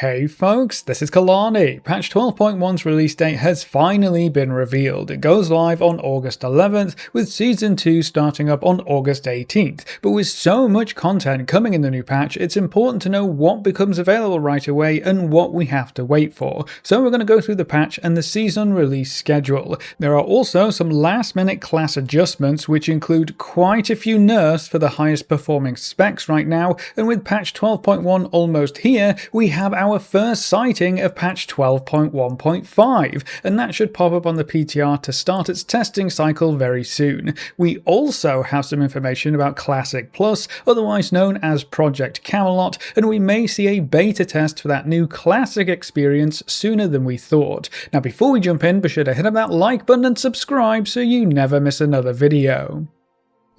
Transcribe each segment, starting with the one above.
Hey folks, this is Kalani. Patch 12.1's release date has finally been revealed. It goes live on August 11th, with Season 2 starting up on August 18th. But with so much content coming in the new patch, it's important to know what becomes available right away and what we have to wait for. So we're going to go through the patch and the season release schedule. There are also some last-minute class adjustments, which include quite a few nerfs for the highest performing specs right now, and with patch 12.1 almost here, we have our first sighting of patch 12.1.5, and that should pop up on the PTR to start its testing cycle very soon. We also have some information about Classic Plus, otherwise known as Project Camelot, and we may see a beta test for that new Classic experience sooner than we thought. Now before we jump in, be sure to hit up that like button and subscribe so you never miss another video.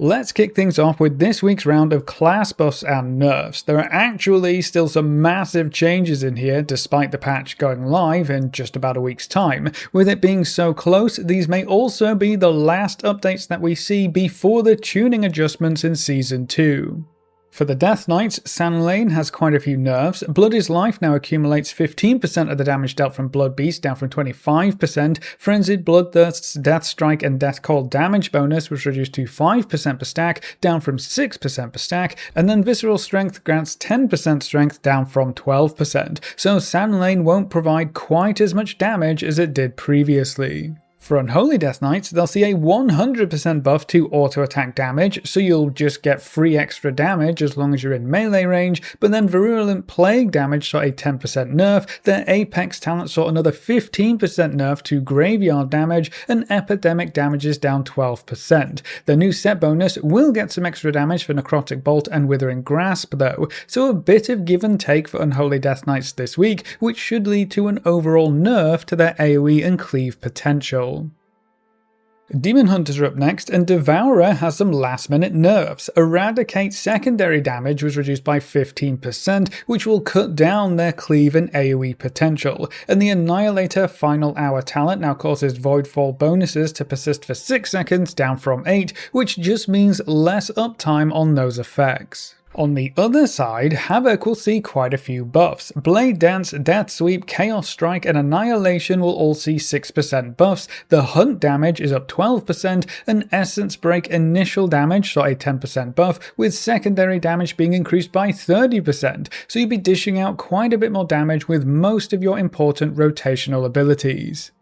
Let's kick things off with this week's round of class buffs and nerfs. There are actually still some massive changes in here despite the patch going live in just about a week's time. With it being so close, these may also be the last updates that we see before the tuning adjustments in Season 2. For the Death Knights, Sand Lane has quite a few nerfs. Blood is Life now accumulates 15% of the damage dealt from Blood Beast, down from 25%. Frenzied Bloodthirst's Death Strike and Death Call damage bonus was reduced to 5% per stack, down from 6% per stack. And then Visceral Strength grants 10% strength, down from 12%. So Sand Lane won't provide quite as much damage as it did previously. For Unholy Death Knights, they'll see a 100% buff to auto-attack damage, so you'll just get free extra damage as long as you're in melee range, but then Virulent Plague damage saw a 10% nerf, their Apex talent saw another 15% nerf to Graveyard damage, and Epidemic damage is down 12%. The new set bonus will get some extra damage for Necrotic Bolt and Withering Grasp though, so a bit of give and take for Unholy Death Knights this week, which should lead to an overall nerf to their AoE and cleave potential. Demon Hunters are up next, and Devourer has some last-minute nerfs. Eradicate secondary damage was reduced by 15%, which will cut down their cleave and AoE potential, and the Annihilator Final Hour talent now causes Voidfall bonuses to persist for 6 seconds, down from 8, which just means less uptime on those effects. On the other side, Havoc will see quite a few buffs. Blade Dance, Death Sweep, Chaos Strike and Annihilation will all see 6% buffs, the Hunt damage is up 12%, and Essence Break initial damage saw a 10% buff, with secondary damage being increased by 30%, so you'll be dishing out quite a bit more damage with most of your important rotational abilities.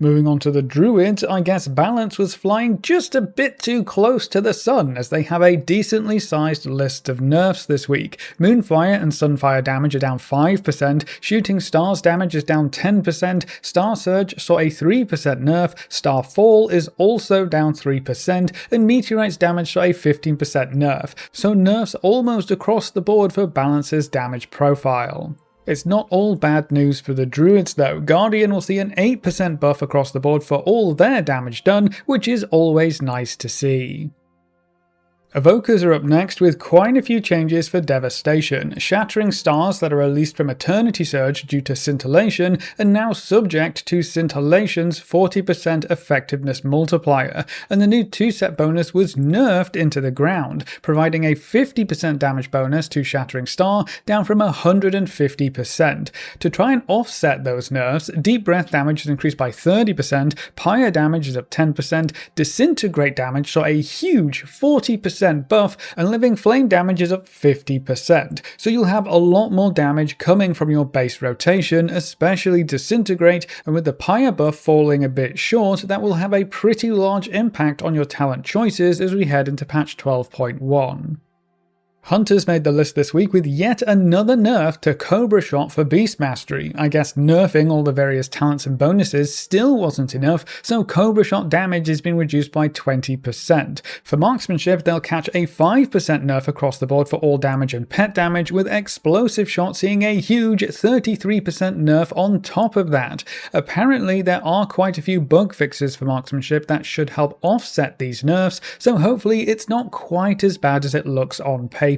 Moving on to the Druids, I guess Balance was flying just a bit too close to the sun, as they have a decently sized list of nerfs this week. Moonfire and Sunfire damage are down 5%, Shooting Stars damage is down 10%, Star Surge saw a 3% nerf, Starfall is also down 3%, and Meteorite's damage saw a 15% nerf, so nerfs almost across the board for Balance's damage profile. It's not all bad news for the Druids though. Guardian will see an 8% buff across the board for all their damage done, which is always nice to see. Evokers are up next with quite a few changes for Devastation. Shattering Stars that are released from Eternity Surge due to Scintillation are now subject to Scintillation's 40% effectiveness multiplier, and the new 2-set bonus was nerfed into the ground, providing a 50% damage bonus to Shattering Star, down from 150%. To try and offset those nerfs, Deep Breath damage is increased by 30%, Pyre damage is up 10%, Disintegrate damage saw a huge 40% buff, and Living Flame damage is up 50%, so you'll have a lot more damage coming from your base rotation, especially Disintegrate, and with the Pyre buff falling a bit short, that will have a pretty large impact on your talent choices as we head into patch 12.1. Hunters made the list this week with yet another nerf to Cobra Shot for Beast Mastery. I guess nerfing all the various talents and bonuses still wasn't enough, so Cobra Shot damage has been reduced by 20%. For Marksmanship, they'll catch a 5% nerf across the board for all damage and pet damage, with Explosive Shot seeing a huge 33% nerf on top of that. Apparently there are quite a few bug fixes for Marksmanship that should help offset these nerfs, so hopefully it's not quite as bad as it looks on paper.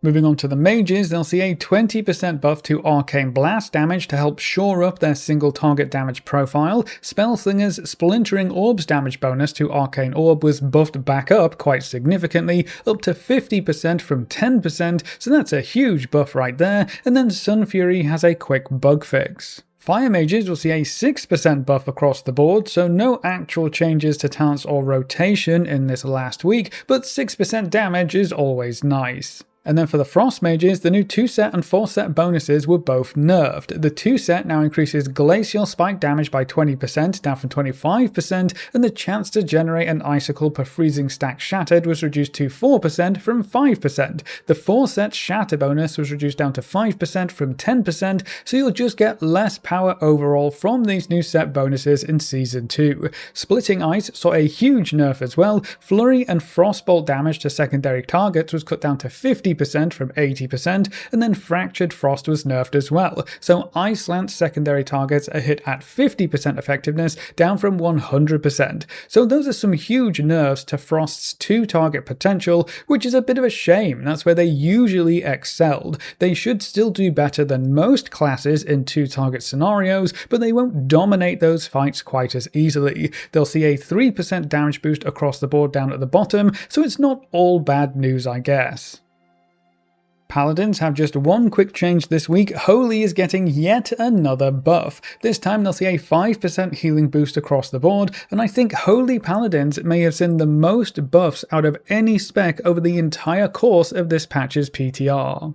Moving on to the mages, they'll see a 20% buff to arcane blast damage to help shore up their single target damage profile. Spellslinger's splintering orbs damage bonus to arcane orb was buffed back up quite significantly, up to 50% from 10%, so that's a huge buff right there, and then Sun Fury has a quick bug fix. Fire mages will see a 6% buff across the board, so no actual changes to talents or rotation in this last week, but 6% damage is always nice. And then for the Frost Mages, the new 2-set and 4-set bonuses were both nerfed. The 2-set now increases Glacial Spike damage by 20%, down from 25%, and the chance to generate an Icicle per freezing stack shattered was reduced to 4% from 5%. The 4-set Shatter bonus was reduced down to 5% from 10%, so you'll just get less power overall from these new set bonuses in Season 2. Splitting Ice saw a huge nerf as well. Flurry and Frostbolt damage to secondary targets was cut down to 50% from 80%, and then Fractured Frost was nerfed as well, so Ice Lance secondary targets are hit at 50% effectiveness, down from 100%. So those are some huge nerfs to Frost's 2-target potential, which is a bit of a shame. That's where they usually excelled. They should still do better than most classes in 2-target scenarios, but they won't dominate those fights quite as easily. They'll see a 3% damage boost across the board down at the bottom, so it's not all bad news, I guess. Paladins have just one quick change this week. Holy is getting yet another buff. This time they'll see a 5% healing boost across the board, and I think Holy Paladins may have seen the most buffs out of any spec over the entire course of this patch's PTR.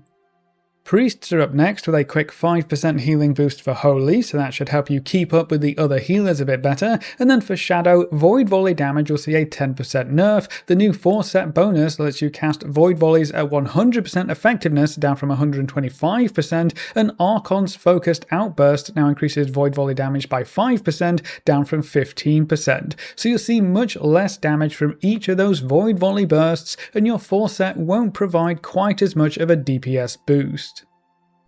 Priests are up next with a quick 5% healing boost for Holy, so that should help you keep up with the other healers a bit better. And then for Shadow, Void Volley damage will see a 10% nerf. The new 4-set bonus lets you cast Void Volleys at 100% effectiveness, down from 125%, and Archon's Focused Outburst now increases Void Volley damage by 5%, down from 15%. So you'll see much less damage from each of those Void Volley bursts, and your 4-set won't provide quite as much of a DPS boost.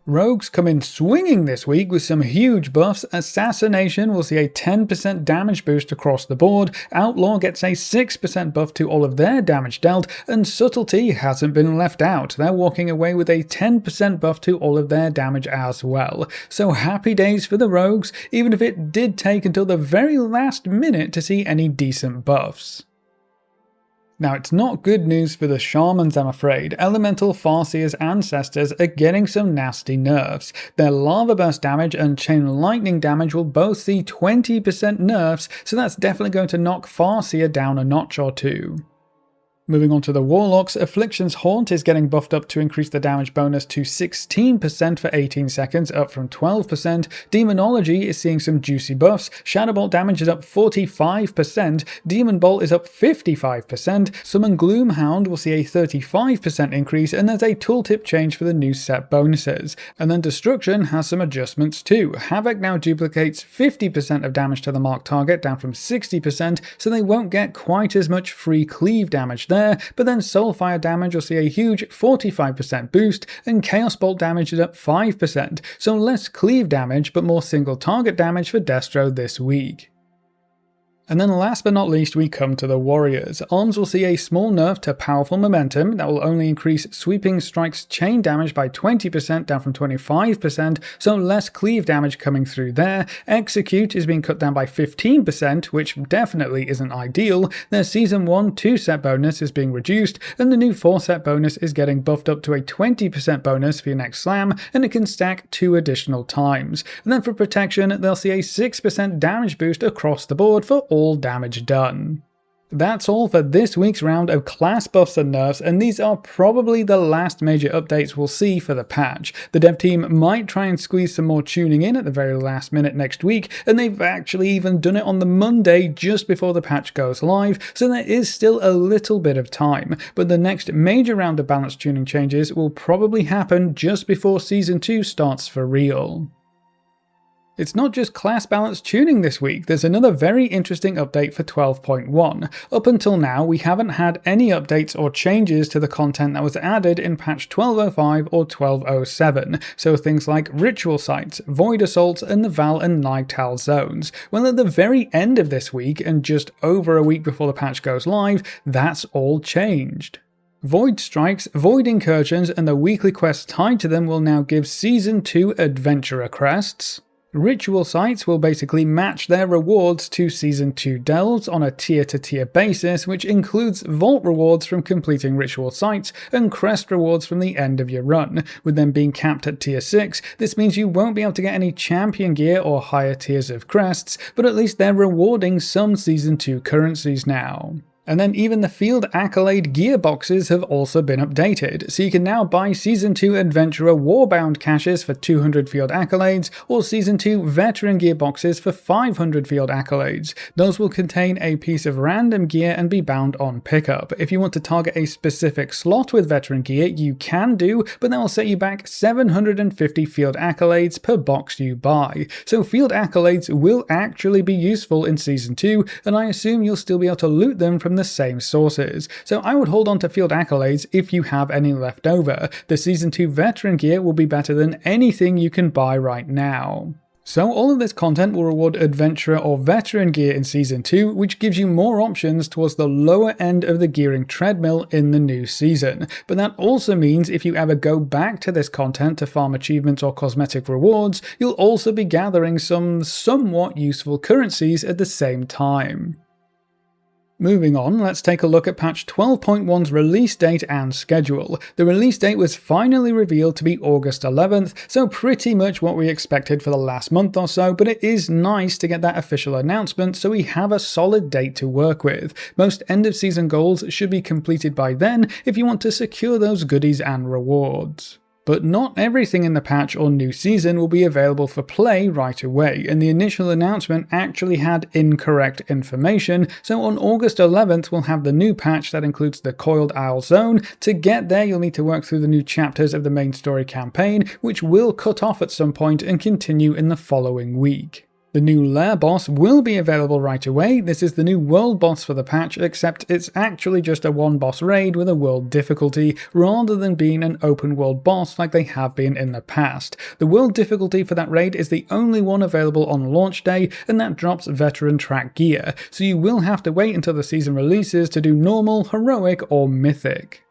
Rogues come in swinging this week with some huge buffs. Assassination will see a 10% damage boost across the board, Outlaw gets a 6% buff to all of their damage dealt, and Subtlety hasn't been left out. They're walking away with a 10% buff to all of their damage as well. So happy days for the Rogues, even if it did take until the very last minute to see any decent buffs. Now, it's not good news for the Shamans, I'm afraid. Elemental Farseer's ancestors are getting some nasty nerfs. Their Lava Burst damage and Chain Lightning damage will both see 20% nerfs, so that's definitely going to knock Farseer down a notch or two. Moving on to the Warlocks, Affliction's Haunt is getting buffed up to increase the damage bonus to 16% for 18 seconds, up from 12%. Demonology is seeing some juicy buffs. Shadowbolt damage is up 45%, Demon Bolt is up 55%, Summon Gloomhound will see a 35% increase, and there's a tooltip change for the new set bonuses. And then Destruction has some adjustments too. Havoc now duplicates 50% of damage to the marked target, down from 60%, so they won't get quite as much free cleave damage there, but then Soulfire damage will see a huge 45% boost, and Chaos Bolt damage is up 5%, so less cleave damage but more single target damage for Destro this week. And then last but not least, we come to the Warriors. Arms will see a small nerf to Powerful Momentum that will only increase Sweeping Strike's chain damage by 20%, down from 25%, so less cleave damage coming through there. Execute is being cut down by 15%, which definitely isn't ideal. Their Season 1 2-set bonus is being reduced, and the new 4-set bonus is getting buffed up to a 20% bonus for your next slam, and it can stack 2 additional times. And then for protection, they'll see a 6% damage boost across the board for all damage done. That's all for this week's round of class buffs and nerfs, and these are probably the last major updates we'll see for the patch. The dev team might try and squeeze some more tuning in at the very last minute next week, and they've actually even done it on the Monday just before the patch goes live, so there is still a little bit of time. But the next major round of balance tuning changes will probably happen just before Season 2 starts for real. It's not just class balance tuning this week, there's another very interesting update for 12.1. Up until now, we haven't had any updates or changes to the content that was added in patch 12.05 or 12.07, so things like ritual sites, void assaults, and the Val and Nighttal zones. Well, at the very end of this week, and just over a week before the patch goes live, that's all changed. Void Strikes, Void Incursions, and the weekly quests tied to them will now give Season 2 Adventurer crests. Ritual sites will basically match their rewards to Season 2 delves on a tier-to-tier basis, which includes vault rewards from completing ritual sites and crest rewards from the end of your run. With them being capped at tier 6, this means you won't be able to get any champion gear or higher tiers of crests, but at least they're rewarding some Season 2 currencies now. And then even the Field Accolade gear boxes have also been updated, so you can now buy Season 2 Adventurer Warbound caches for 200 Field Accolades, or Season 2 Veteran gear boxes for 500 Field Accolades. Those will contain a piece of random gear and be bound on pickup. If you want to target a specific slot with Veteran gear, you can do, but that will set you back 750 Field Accolades per box you buy. So Field Accolades will actually be useful in Season 2, and I assume you'll still be able to loot them from the same sources, so I would hold on to Field Accolades if you have any left over. The Season 2 Veteran gear will be better than anything you can buy right now. So all of this content will reward Adventurer or Veteran gear in Season 2, which gives you more options towards the lower end of the gearing treadmill in the new season. But that also means if you ever go back to this content to farm achievements or cosmetic rewards, you'll also be gathering some somewhat useful currencies at the same time. Moving on, let's take a look at patch 12.1's release date and schedule. The release date was finally revealed to be August 11th, so pretty much what we expected for the last month or so, but it is nice to get that official announcement so we have a solid date to work with. Most end of season goals should be completed by then if you want to secure those goodies and rewards. But not everything in the patch or new season will be available for play right away, and the initial announcement actually had incorrect information, so on August 11th we'll have the new patch that includes the Coiled Isle Zone. To get there you'll need to work through the new chapters of the main story campaign, which will cut off at some point and continue in the following week. The new Lair boss will be available right away. This is the new world boss for the patch, except it's actually just a one boss raid with a world difficulty, rather than being an open world boss like they have been in the past. The world difficulty for that raid is the only one available on launch day, and that drops veteran track gear, so you will have to wait until the season releases to do normal, heroic, or mythic.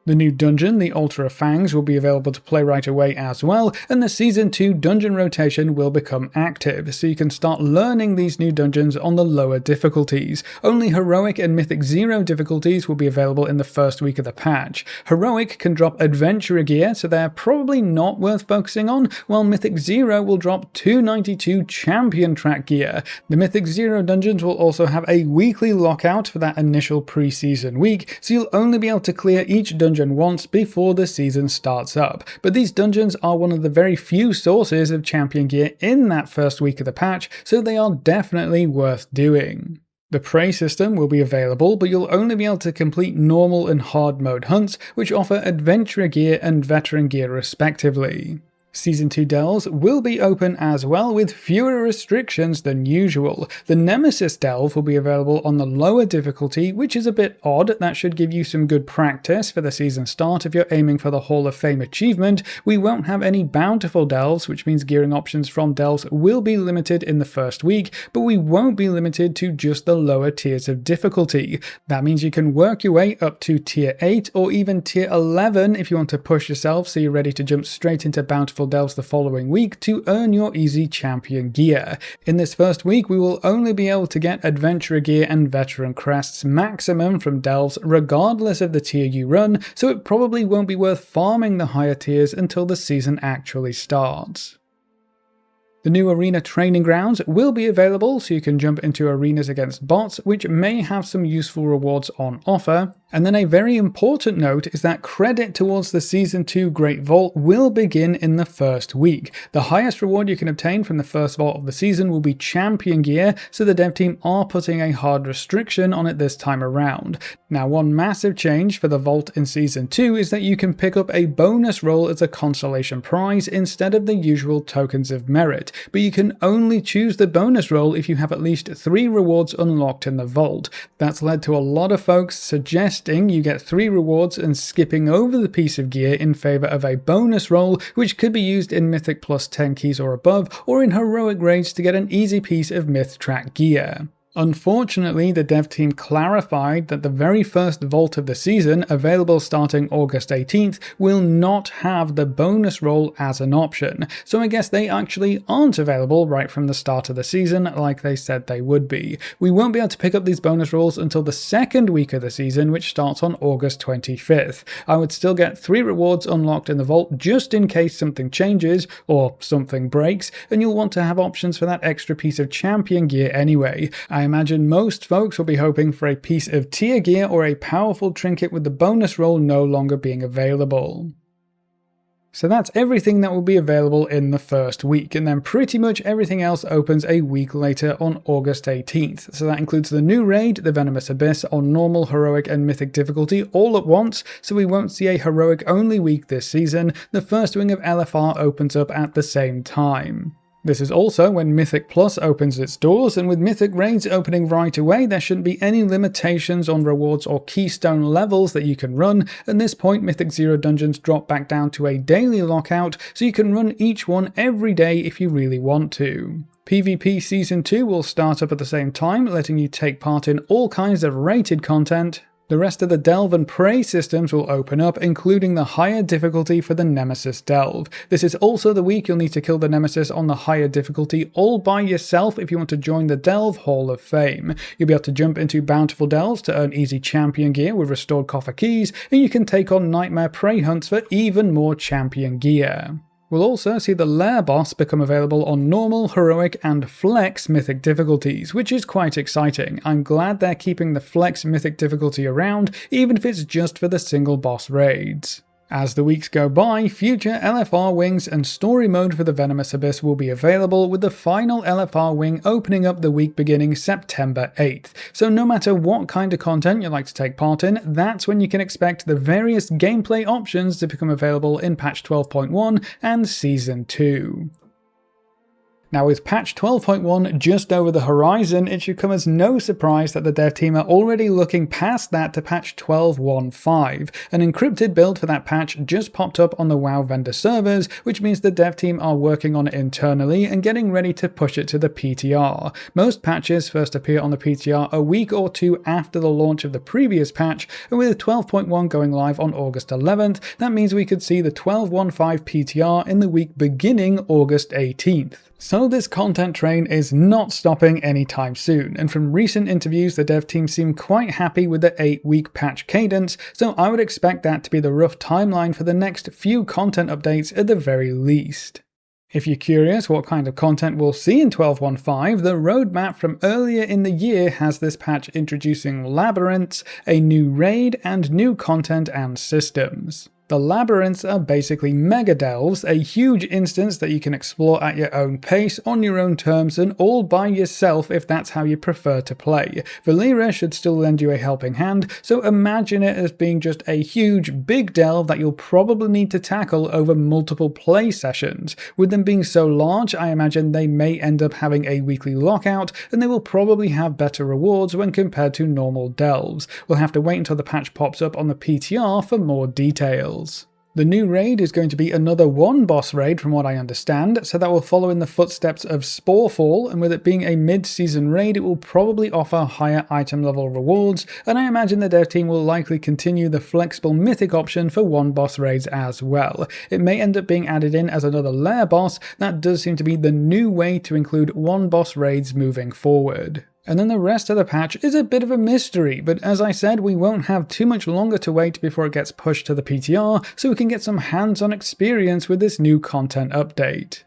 The new dungeon, the Altar of Fangs, will be available to play right away as well, and the Season 2 dungeon rotation will become active, so you can start learning these new dungeons on the lower difficulties. Only Heroic and Mythic 0 difficulties will be available in the first week of the patch. Heroic can drop Adventurer gear, so they're probably not worth focusing on, while Mythic 0 will drop 292 Champion track gear. The Mythic 0 dungeons will also have a weekly lockout for that initial pre-season week, so you'll only be able to clear each dungeon once before the season starts up, but these dungeons are one of the very few sources of champion gear in that first week of the patch, so they are definitely worth doing. The prey system will be available, but you'll only be able to complete normal and hard mode hunts, which offer adventurer gear and veteran gear respectively. Season 2 delves will be open as well, with fewer restrictions than usual. The Nemesis delve will be available on the lower difficulty, which is a bit odd. That should give you some good practice for the season start if you're aiming for the Hall of Fame achievement. We won't have any bountiful delves, which means gearing options from delves will be limited in the first week, but we won't be limited to just the lower tiers of difficulty. That means you can work your way up to tier 8 or even tier 11 if you want to push yourself so you're ready to jump straight into bountiful delves the following week to earn your easy champion gear. In this first week we will only be able to get adventurer gear and veteran crests maximum from delves regardless of the tier you run, so it probably won't be worth farming the higher tiers until the season actually starts. The new arena training grounds will be available, so you can jump into arenas against bots, which may have some useful rewards on offer. And then a very important note is that credit towards the Season 2 Great Vault will begin in the first week. The highest reward you can obtain from the first vault of the season will be champion gear, so the dev team are putting a hard restriction on it this time around. Now, one massive change for the vault in Season 2 is that you can pick up a bonus roll as a consolation prize instead of the usual tokens of merit, but you can only choose the bonus roll if you have at least 3 rewards unlocked in the vault. That's led to a lot of folks suggesting you get 3 rewards and skipping over the piece of gear in favor of a bonus roll, which could be used in Mythic plus 10 keys or above, or in heroic raids to get an easy piece of myth track gear. Unfortunately, the dev team clarified that the very first vault of the season, available starting August 18th, will not have the bonus roll as an option, so I guess they actually aren't available right from the start of the season like they said they would be. We won't be able to pick up these bonus rolls until the second week of the season, which starts on August 25th. I would still get 3 rewards unlocked in the vault just in case something changes or something breaks, and you'll want to have options for that extra piece of champion gear anyway. I imagine most folks will be hoping for a piece of tier gear or a powerful trinket with the bonus roll no longer being available. So that's everything that will be available in the first week, and then pretty much everything else opens a week later on August 18th. So that includes the new raid, the Venomous Abyss, on normal, heroic and mythic difficulty all at once, so we won't see a heroic only week this season. The first wing of LFR opens up at the same time. This is also when Mythic Plus opens its doors, and with Mythic Raids opening right away, there shouldn't be any limitations on rewards or keystone levels that you can run. At this point, Mythic Zero dungeons drop back down to a daily lockout, so you can run each one every day if you really want to. PvP Season 2 will start up at the same time, letting you take part in all kinds of rated content. The rest of the Delve and Prey systems will open up, including the higher difficulty for the Nemesis Delve. This is also the week you'll need to kill the Nemesis on the higher difficulty all by yourself if you want to join the Delve Hall of Fame. You'll be able to jump into Bountiful Delves to earn easy champion gear with restored coffer keys, and you can take on Nightmare Prey hunts for even more champion gear. We'll also see the Lair boss become available on normal, heroic and flex mythic difficulties, which is quite exciting. I'm glad they're keeping the flex mythic difficulty around, even if it's just for the single boss raids. As the weeks go by, future LFR wings and story mode for the Venomous Abyss will be available, with the final LFR wing opening up the week beginning September 8th. So no matter what kind of content you'd like to take part in, that's when you can expect the various gameplay options to become available in patch 12.1 and Season 2. Now, with patch 12.1 just over the horizon, it should come as no surprise that the dev team are already looking past that to patch 12.1.5. An encrypted build for that patch just popped up on the WoW vendor servers, which means the dev team are working on it internally and getting ready to push it to the PTR. Most patches first appear on the PTR a week or two after the launch of the previous patch, and with 12.1 going live on August 11th, that means we could see the 12.1.5 PTR in the week beginning August 18th. So this content train is not stopping anytime soon, and from recent interviews the dev team seem quite happy with the 8-week patch cadence, so I would expect that to be the rough timeline for the next few content updates at the very least. If you're curious what kind of content we'll see in 12.1.5, the roadmap from earlier in the year has this patch introducing labyrinths, a new raid, and new content and systems. The labyrinths are basically mega delves, a huge instance that you can explore at your own pace, on your own terms, and all by yourself if that's how you prefer to play. Valera should still lend you a helping hand, so imagine it as being just a huge, big delve that you'll probably need to tackle over multiple play sessions. With them being so large, I imagine they may end up having a weekly lockout, and they will probably have better rewards when compared to normal delves. We'll have to wait until the patch pops up on the PTR for more details. The new raid is going to be another one-boss raid from what I understand, so that will follow in the footsteps of Sporefall, and with it being a mid-season raid, it will probably offer higher item level rewards, and I imagine the dev team will likely continue the flexible mythic option for one-boss raids as well. It may end up being added in as another lair boss. That does seem to be the new way to include one-boss raids moving forward. And then the rest of the patch is a bit of a mystery, but as I said, we won't have too much longer to wait before it gets pushed to the PTR, so we can get some hands-on experience with this new content update.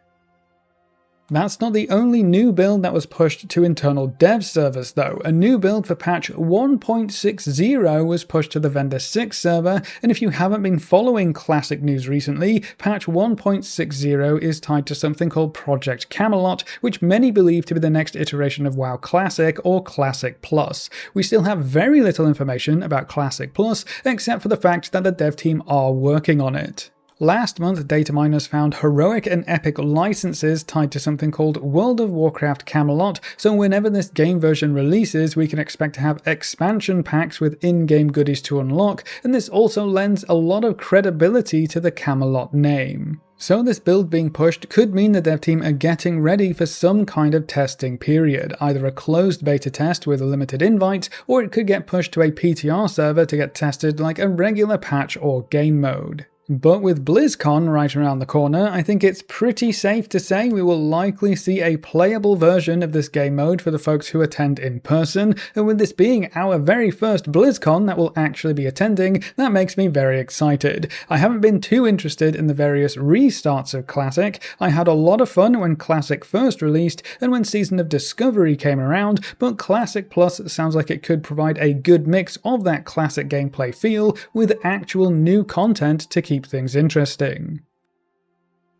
That's not the only new build that was pushed to internal dev servers though. A new build for patch 1.60 was pushed to the vendor 6 server, and if you haven't been following Classic news recently, patch 1.60 is tied to something called Project Camelot, which many believe to be the next iteration of WoW Classic or Classic Plus. We still have very little information about Classic Plus, except for the fact that the dev team are working on it. Last month, data miners found heroic and epic licenses tied to something called World of Warcraft Camelot, so whenever this game version releases, we can expect to have expansion packs with in-game goodies to unlock, and this also lends a lot of credibility to the Camelot name. So this build being pushed could mean the dev team are getting ready for some kind of testing period, either a closed beta test with limited invites, or it could get pushed to a PTR server to get tested like a regular patch or game mode. But with BlizzCon right around the corner, I think it's pretty safe to say we will likely see a playable version of this game mode for the folks who attend in person, and with this being our very first BlizzCon that we'll actually be attending, that makes me very excited. I haven't been too interested in the various restarts of Classic. I had a lot of fun when Classic first released and when Season of Discovery came around, but Classic Plus sounds like it could provide a good mix of that classic gameplay feel with actual new content to keep things interesting.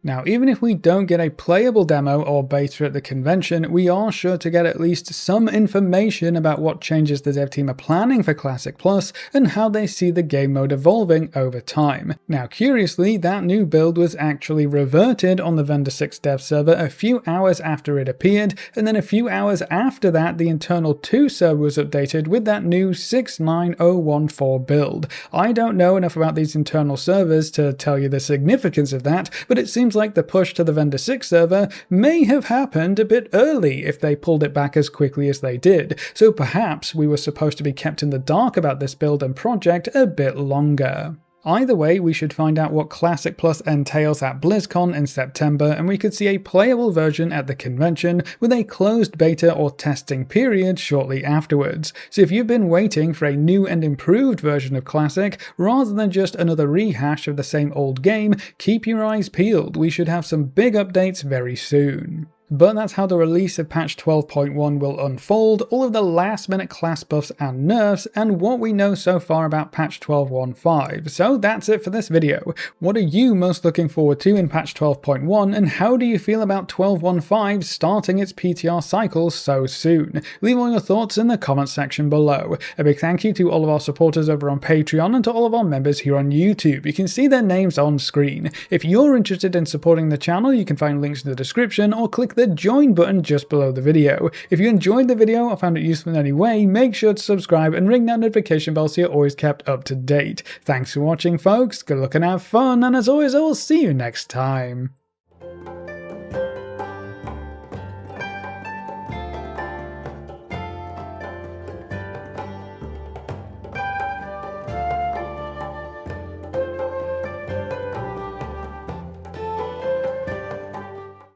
Now, even if we don't get a playable demo or beta at the convention, we are sure to get at least some information about what changes the dev team are planning for Classic Plus and how they see the game mode evolving over time. Now, curiously, that new build was actually reverted on the Vendor 6 dev server a few hours after it appeared, and then a few hours after that, the internal 2 server was updated with that new 69014 build. I don't know enough about these internal servers to tell you the significance of that, but it seems like the push to the Vendor 6 server may have happened a bit early if they pulled it back as quickly as they did, so perhaps we were supposed to be kept in the dark about this build and project a bit longer. Either way, we should find out what Classic Plus entails at BlizzCon in September, and we could see a playable version at the convention with a closed beta or testing period shortly afterwards. So if you've been waiting for a new and improved version of Classic, rather than just another rehash of the same old game, keep your eyes peeled. We should have some big updates very soon. But that's how the release of patch 12.1 will unfold, all of the last minute class buffs and nerfs, and what we know so far about patch 12.15. So that's it for this video. What are you most looking forward to in patch 12.1, and how do you feel about 12.15 starting its PTR cycle so soon? Leave all your thoughts in the comments section below. A big thank you to all of our supporters over on Patreon and to all of our members here on YouTube. You can see their names on screen. If you're interested in supporting the channel, you can find links in the description or click the join button just below the video. If you enjoyed the video or found it useful in any way, make sure to subscribe and ring that notification bell so you're always kept up to date. Thanks for watching, folks. Good luck and have fun, and as always, I will see you next time.